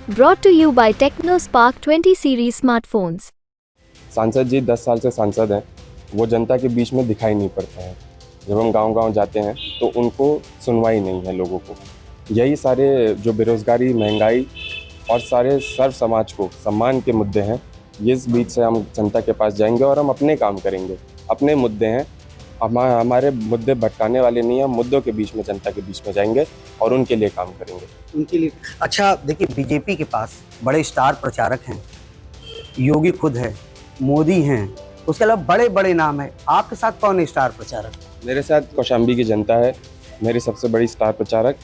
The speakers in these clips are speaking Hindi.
Brought to you by TechnoSpark 20 series smartphones. सांसद जी 10 साल से सांसद हैं, वो जनता के बीच में दिखाई नहीं पड़ते हैं। जब हम गांव-गांव जाते हैं तो उनको सुनवाई नहीं है लोगों को। यही सारे जो बेरोज़गारी, महंगाई और सारे सर्व समाज को सम्मान के मुद्दे हैं, इस बीच से हम जनता के पास जाएंगे और हम अपने काम करेंगे। अपने मुद्दे हैं, हमारे मुद्दे भटकाने वाले नहीं हैं। हम मुद्दों के बीच में, जनता के बीच में जाएंगे और उनके लिए काम करेंगे। उनके लिए अच्छा देखिए, बीजेपी के पास बड़े स्टार प्रचारक हैं, योगी खुद है, मोदी हैं, उसके अलावा बड़े बड़े नाम हैं। आपके साथ कौन है स्टार प्रचारक? मेरे साथ कौशाम्बी की जनता है, मेरी सबसे बड़ी स्टार प्रचारक।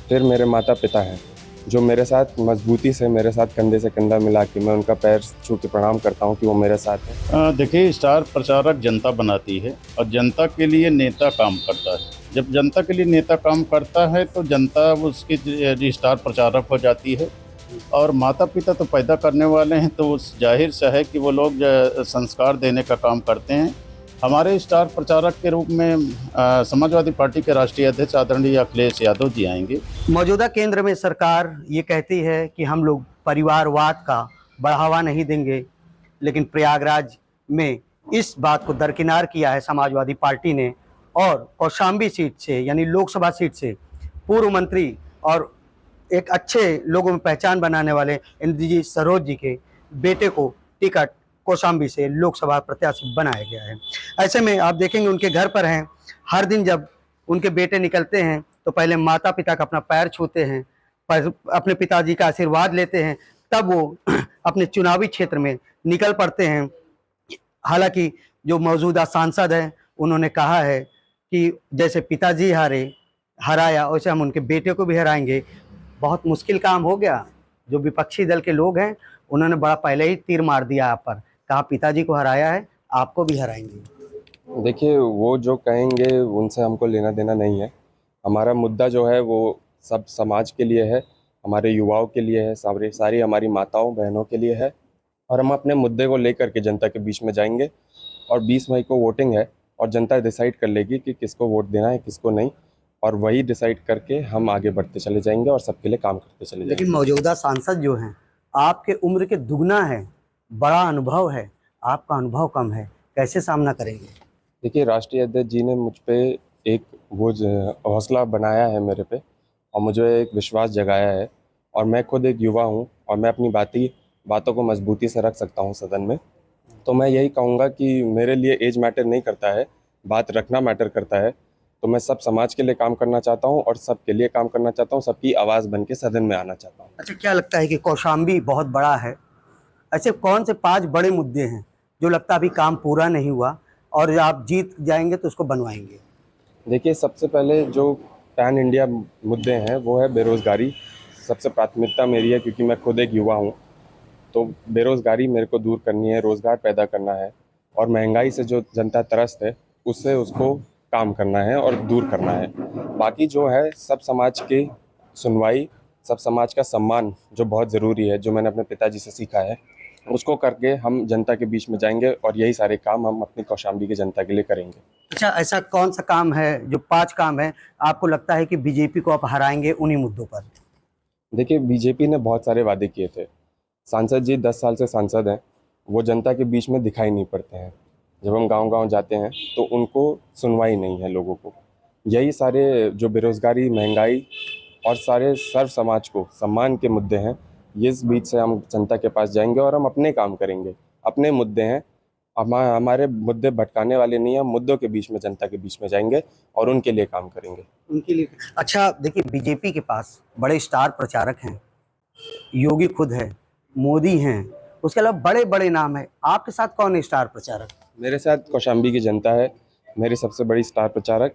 फिर मेरे माता पिता हैं, जो मेरे साथ मजबूती से, मेरे साथ कंधे से कंधा मिला के मैं उनका पैर छू के प्रणाम करता हूं कि वो मेरे साथ हैं। देखिए, स्टार प्रचारक जनता बनाती है और जनता के लिए नेता काम करता है। जब जनता के लिए नेता काम करता है तो जनता उसकी स्टार प्रचारक हो जाती है। और माता पिता तो पैदा करने वाले हैं, तो उस जाहिर सा है कि वो लोग संस्कार देने का काम करते हैं। हमारे स्टार प्रचारक के रूप में समाजवादी पार्टी के राष्ट्रीय अध्यक्ष आदरणीय अखिलेश यादव जी आएंगे। मौजूदा केंद्र में सरकार ये कहती है कि हम लोग परिवारवाद का बढ़ावा नहीं देंगे, लेकिन प्रयागराज में इस बात को दरकिनार किया है समाजवादी पार्टी ने और कौशाम्बी सीट से, यानी लोकसभा सीट से पूर्व मंत्री और एक अच्छे लोगों में पहचान बनाने वाले इंद्रजीत सरोज जी के बेटे को टिकट कौशाम्बी से लोकसभा प्रत्याशी बनाया गया है। ऐसे में आप देखेंगे उनके घर पर हैं, हर दिन जब उनके बेटे निकलते हैं तो पहले माता पिता का अपना पैर छूते हैं, अपने पिताजी का आशीर्वाद लेते हैं, तब वो अपने चुनावी क्षेत्र में निकल पड़ते हैं। हालांकि जो मौजूदा सांसद हैं उन्होंने कहा है कि जैसे पिताजी हराया वैसे हम उनके बेटे को भी हराएंगे। बहुत मुश्किल काम हो गया। जो विपक्षी दल के लोग हैं उन्होंने बड़ा पहले ही तीर मार दिया आप पर, कहा पिताजी को हराया है, आपको भी हराएंगे। देखिए, वो जो कहेंगे उनसे हमको लेना देना नहीं है। हमारा मुद्दा जो है वो सब समाज के लिए है, हमारे युवाओं के लिए है, सारी हमारी माताओं बहनों के लिए है। और हम अपने मुद्दे को लेकर के जनता के बीच में जाएंगे और 20 मई को वोटिंग है और जनता डिसाइड कर लेगी कि किसको वोट देना है, किसको नहीं। और वही डिसाइड करके हम आगे बढ़ते चले जाएंगे और सबके लिए काम करते चले जाएंगे। लेकिन मौजूदा सांसद जो हैं आपके उम्र के दुगना है, बड़ा अनुभव है, आपका अनुभव कम है, कैसे सामना करेंगे? देखिए, राष्ट्रीय अध्यक्ष जी ने मुझ पे एक वो हौसला बनाया है मेरे पे और मुझे एक विश्वास जगाया है। और मैं खुद एक युवा हूँ और मैं अपनी बातों को मजबूती से रख सकता हूँ सदन में। तो मैं यही कहूँगा कि मेरे लिए एज मैटर नहीं करता है, बात रखना मैटर करता है। तो मैं सब समाज के लिए काम करना चाहता हूँ और सबके लिए काम करना चाहता हूँ, सबकी आवाज़ बन के सदन में आना चाहता हूँ। अच्छा, क्या लगता है कि कौशाम्बी बहुत बड़ा है, ऐसे कौन से 5 बड़े मुद्दे हैं जो लगता अभी काम पूरा नहीं हुआ और आप जीत जाएंगे तो उसको बनवाएंगे? देखिए, सबसे पहले जो पैन इंडिया मुद्दे हैं वो है बेरोज़गारी। सबसे प्राथमिकता मेरी है, क्योंकि मैं खुद एक युवा हूँ। तो बेरोज़गारी मेरे को दूर करनी है, रोज़गार पैदा करना है और महंगाई से जो जनता त्रस्त है उससे उसको काम करना है और दूर करना है। बाकी जो है सब समाज की सुनवाई, सब समाज का सम्मान जो बहुत ज़रूरी है, जो मैंने अपने पिताजी से सीखा है, उसको करके हम जनता के बीच में जाएंगे और यही सारे काम हम अपनी कौशाम्बी की जनता के लिए करेंगे। अच्छा, ऐसा कौन सा काम है, जो 5 काम है, आपको लगता है कि बीजेपी को आप हराएंगे उन्हीं मुद्दों पर? देखिए, बीजेपी ने बहुत सारे वादे किए थे। सांसद जी 10 साल से सांसद हैं, वो जनता के बीच में दिखाई नहीं पड़ते हैं। जब हम गांव-गांव जाते हैं तो उनको सुनवाई नहीं है लोगों को। यही सारे जो बेरोज़गारी, महंगाई और सारे सर्व समाज को सम्मान के मुद्दे हैं, इस बीच से हम जनता के पास जाएंगे और हम अपने काम करेंगे। अपने मुद्दे हैं, हमारे मुद्दे भटकाने वाले नहीं हैं। हम मुद्दों के बीच में, जनता के बीच में जाएंगे और उनके लिए काम करेंगे। उनके लिए अच्छा देखिए, बीजेपी के पास बड़े स्टार प्रचारक हैं, योगी खुद है, मोदी हैं, उसके अलावा बड़े बड़े नाम हैं। आपके साथ कौन है स्टार प्रचारक? मेरे साथ कौशाम्बी की जनता है, मेरी सबसे बड़ी स्टार प्रचारक।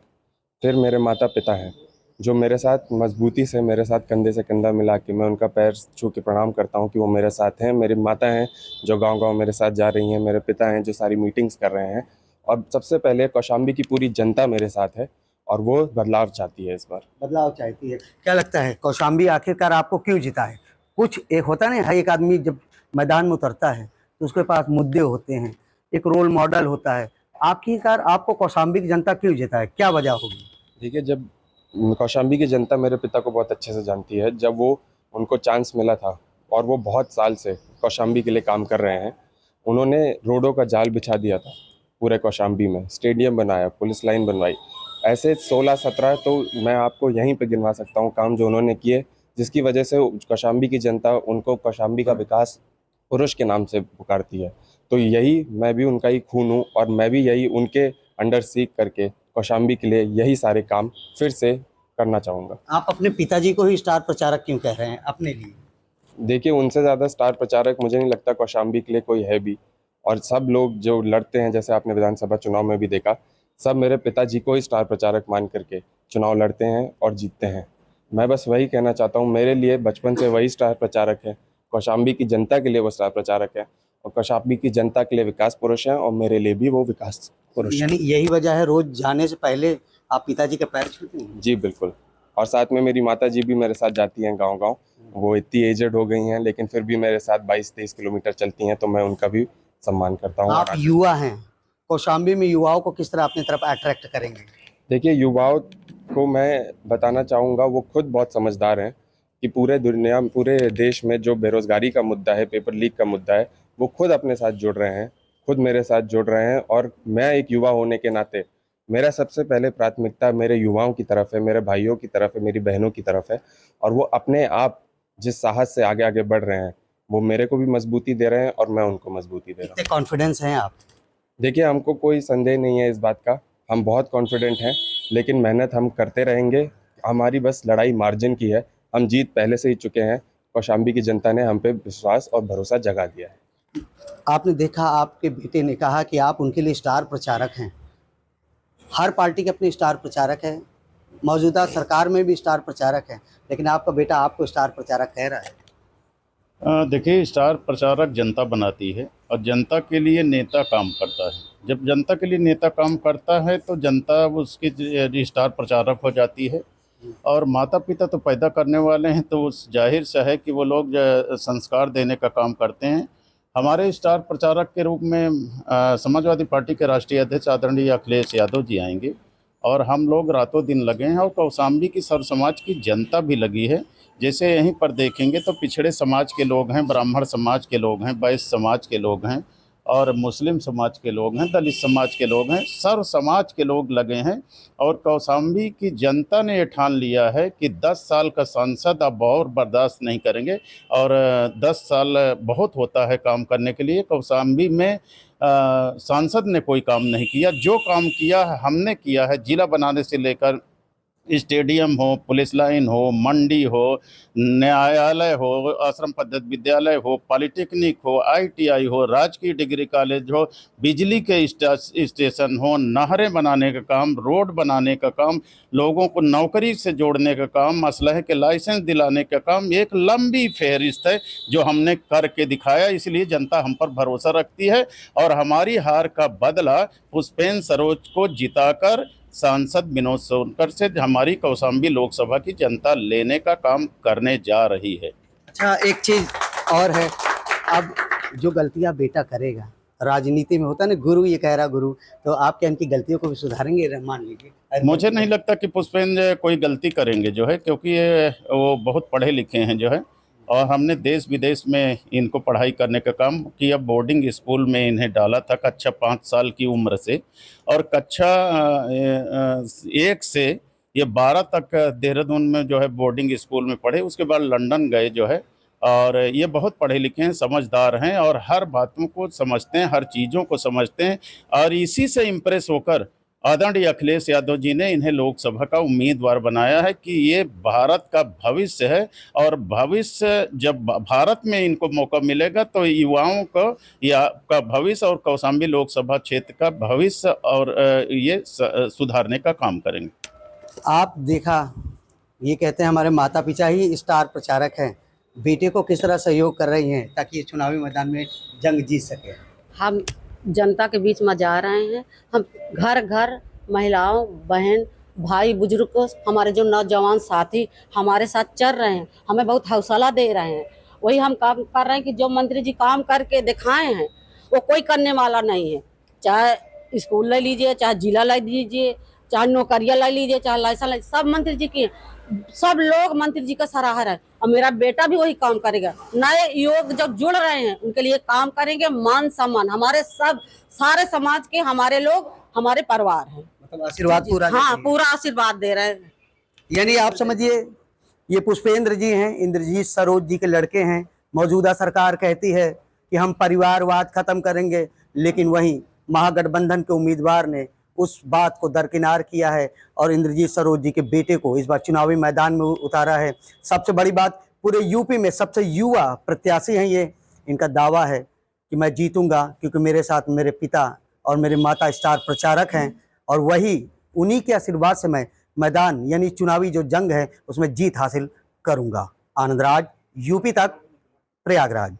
फिर मेरे माता पिता हैं, जो मेरे साथ मजबूती से, मेरे साथ कंधे से कंधा मिला के मैं उनका पैर छू के प्रणाम करता हूँ कि वो मेरे साथ हैं। मेरी माता हैं जो गांव-गांव मेरे साथ जा रही हैं, मेरे पिता हैं जो सारी मीटिंग्स कर रहे हैं। और सबसे पहले कौशाम्बी की पूरी जनता मेरे साथ है और वो बदलाव चाहती है। इस बार बदलाव चाहती है। क्या लगता है कौशाम्बी आखिरकार आपको क्यों जिता है? कुछ एक होता है ना, हर एक आदमी जब मैदान में उतरता है तो उसके पास मुद्दे होते हैं, एक रोल मॉडल होता है। आखिरकार आपको कौशाम्बी की जनता क्यों जिता है, क्या वजह होगी? देखिए, जब कौशाम्बी की जनता मेरे पिता को बहुत अच्छे से जानती है। जब वो उनको चांस मिला था और वो बहुत साल से कौशाम्बी के लिए काम कर रहे हैं। उन्होंने रोडों का जाल बिछा दिया था पूरे कौशाम्बी में, स्टेडियम बनाया, पुलिस लाइन बनवाई, ऐसे 16-17 तो मैं आपको यहीं पे गिनवा सकता हूँ काम जो उन्होंने किए, जिसकी वजह से कौशाम्बी की जनता उनको कौशाम्बी का विकास पुरुष के नाम से पुकारती है। तो यही मैं भी उनका ही खून हूँ और मैं भी यही उनके अंडर सीख करके कौशाम्बी के लिए यही सारे काम फिर से करना चाहूँगा। आप अपने पिताजी को ही स्टार प्रचारक क्यों कह रहे हैं अपने लिए? देखिए, उनसे ज़्यादा स्टार प्रचारक मुझे नहीं लगता कौशाम्बी के लिए कोई है भी। और सब लोग जो लड़ते हैं, जैसे आपने विधानसभा चुनाव में भी देखा, सब मेरे पिताजी को ही स्टार प्रचारक मान करके चुनाव लड़ते हैं और जीतते हैं। मैं बस वही कहना चाहता हूँ, मेरे लिए बचपन से वही स्टार प्रचारक है। कौशाम्बी की जनता के लिए वो स्टार प्रचारक है और कौशाम्बी की जनता के लिए विकास पुरुष हैं और मेरे लिए भी वो विकास पुरुष हैं। यानी यही वजह है रोज जाने से पहले आप पिताजी के पैर छूते हैं? जी बिल्कुल। और साथ में मेरी माता जी भी मेरे साथ जाती हैं गांव-गांव। वो इतनी एजेड हो गई हैं लेकिन फिर भी मेरे साथ 22-23 किलोमीटर चलती हैं, तो मैं उनका भी सम्मान करता हूँ। आप युवा हैं, कौशाम्बी में युवाओं को किस तरह अपनी तरफ अट्रैक्ट करेंगे? देखिए, युवाओं को मैं बताना चाहूँगा, वो खुद बहुत समझदार हैं कि पूरे दुनिया में, पूरे देश में जो बेरोज़गारी का मुद्दा है, पेपर लीक का मुद्दा है, वो खुद अपने साथ जुड़ रहे हैं, खुद मेरे साथ जुड़ रहे हैं। और मैं एक युवा होने के नाते मेरा सबसे पहले प्राथमिकता मेरे युवाओं की तरफ है, मेरे भाइयों की तरफ है, मेरी बहनों की तरफ है। और वो अपने आप जिस साहस से आगे आगे बढ़ रहे हैं, वो मेरे को भी मजबूती दे रहे हैं और मैं उनको मजबूती दे रहा हूँ। कितने कॉन्फिडेंस हैं आप? देखिए, हमको कोई संदेह नहीं है इस बात का, हम बहुत कॉन्फिडेंट हैं, लेकिन मेहनत हम करते रहेंगे। हमारी बस लड़ाई मार्जिन की है, हम जीत पहले से ही चुके हैं। कौशाम्बी की जनता ने हम पे विश्वास और भरोसा जगा दिया है। आपने देखा, आपके बेटे ने कहा कि आप उनके लिए स्टार प्रचारक हैं। हर पार्टी के अपने स्टार प्रचारक हैं, मौजूदा सरकार में भी स्टार प्रचारक हैं, लेकिन आपका बेटा आपको स्टार प्रचारक कह रहा है। देखिए, स्टार प्रचारक जनता बनाती है और जनता के लिए नेता काम करता है। जब जनता के लिए नेता काम करता है तो जनता उसकी स्टार प्रचारक हो जाती है। और माता पिता तो पैदा करने वाले हैं, तो उस जाहिर सा है कि वो लोग संस्कार देने का काम करते हैं। हमारे स्टार प्रचारक के रूप में समाजवादी पार्टी के राष्ट्रीय अध्यक्ष आदरणीय अखिलेश यादव जी आएंगे और हम लोग रातों दिन लगे हैं और कौशाम्बी की सर्व समाज की जनता भी लगी है। जैसे यहीं पर देखेंगे तो पिछड़े समाज के लोग हैं, ब्राह्मण समाज के लोग हैं, वैश्य समाज के लोग हैं और मुस्लिम समाज के लोग हैं, दलित समाज के लोग हैं, सर्व समाज के लोग लगे हैं। और कौशाम्बी की जनता ने ये ठान लिया है कि 10 साल का सांसद अब और बर्दाश्त नहीं करेंगे। और 10 साल बहुत होता है काम करने के लिए। कौशाम्बी में सांसद ने कोई काम नहीं किया, जो काम किया है हमने किया है। जिला बनाने से लेकर स्टेडियम हो, पुलिस लाइन हो, मंडी हो, न्यायालय हो, आश्रम पद्धति विद्यालय हो, पॉलिटेक्निक हो, ITI हो, राजकीय डिग्री कॉलेज हो, बिजली के स्टेशन हो, नहरें बनाने का काम, रोड बनाने का काम, लोगों को नौकरी से जोड़ने का काम, असलहे के लाइसेंस दिलाने का काम, एक लंबी फहरिस्त है जो हमने करके दिखाया। इसलिए जनता हम पर भरोसा रखती है और हमारी हार का बदला पुष्पेंद्र सरोज को जिताकर सांसद विनोद सोनकर से हमारी कौशाम्बी लोकसभा की जनता लेने का काम करने जा रही है। अच्छा, एक चीज़ और है, अब जो गलतियां बेटा करेगा, राजनीति में होता है ना, गुरु ये कह रहा गुरु, तो आप क्या इनकी गलतियों को भी सुधारेंगे? मान लीजिए, मुझे नहीं लगता कि पुष्पेंद्र कोई गलती करेंगे जो है, क्योंकि ये वो बहुत पढ़े लिखे हैं जो है। और हमने देश विदेश में इनको पढ़ाई करने का काम किया। बोर्डिंग स्कूल में इन्हें डाला था कक्षा 5 साल की उम्र से, और कक्षा 1 से ये 12 तक देहरादून में जो है बोर्डिंग स्कूल में पढ़े। उसके बाद लंदन गए जो है। और ये बहुत पढ़े लिखे हैं, समझदार हैं और हर बातों को समझते हैं, हर चीज़ों को समझते हैं। और इसी से इम्प्रेस होकर आदरणीय अखिलेश यादव जी ने इन्हें लोकसभा का उम्मीदवार बनाया है कि ये भारत का भविष्य है। और भविष्य, जब भारत में इनको मौका मिलेगा तो युवाओं को या का भविष्य और कौशाम्बी लोकसभा क्षेत्र का भविष्य और ये सुधारने का काम करेंगे। आप देखा, ये कहते हैं हमारे माता पिता ही स्टार प्रचारक हैं, बेटे को किस तरह सहयोग कर रही हैं ताकि ये चुनावी मैदान में जंग जीत सके? हम जनता के बीच में जा रहे हैं। हम घर घर महिलाओं, बहन, भाई, बुजुर्ग को, हमारे जो नौजवान साथी हमारे साथ चल रहे हैं, हमें बहुत हौसला दे रहे हैं। वही हम काम कर रहे हैं कि जो मंत्री जी काम करके दिखाए हैं वो कोई करने वाला नहीं है। चाहे स्कूल ले लीजिए, चाहे जिला ले लीजिए, चाहे नौकरियाँ ले लीजिए, चाहे लाइसेंस ले, सब मंत्री जी की। सब लोग मंत्री जी का सराहा है और मेरा बेटा भी वही काम करेगा। नए युवक जब जुड़ रहे हैं उनके लिए काम करेंगे, मान सम्मान हमारे सब सारे समाज के हमारे लोग हमारे परिवार हैं। मतलब आशीर्वाद पूरा हाँ, देते हैं। पूरा आशीर्वाद दे रहे हैं। यानी आप समझिए ये पुष्पेंद्र जी हैं, इंद्रजीत सरोज जी के लड़के हैं। मौजूदा सरकार कहती है कि हम परिवारवाद खत्म करेंगे, लेकिन वहीं महागठबंधन के उम्मीदवार ने उस बात को दरकिनार किया है और इंद्रजीत सरोज जी के बेटे को इस बार चुनावी मैदान में उतारा है। सबसे बड़ी बात, पूरे यूपी में सबसे युवा प्रत्याशी हैं ये। इनका दावा है कि मैं जीतूंगा क्योंकि मेरे साथ मेरे पिता और मेरे माता स्टार प्रचारक हैं और वही उन्हीं के आशीर्वाद से मैं मैदान यानी चुनावी जो जंग है उसमें जीत हासिल करूंगा। आनंद राज, यूपी तक, प्रयागराज।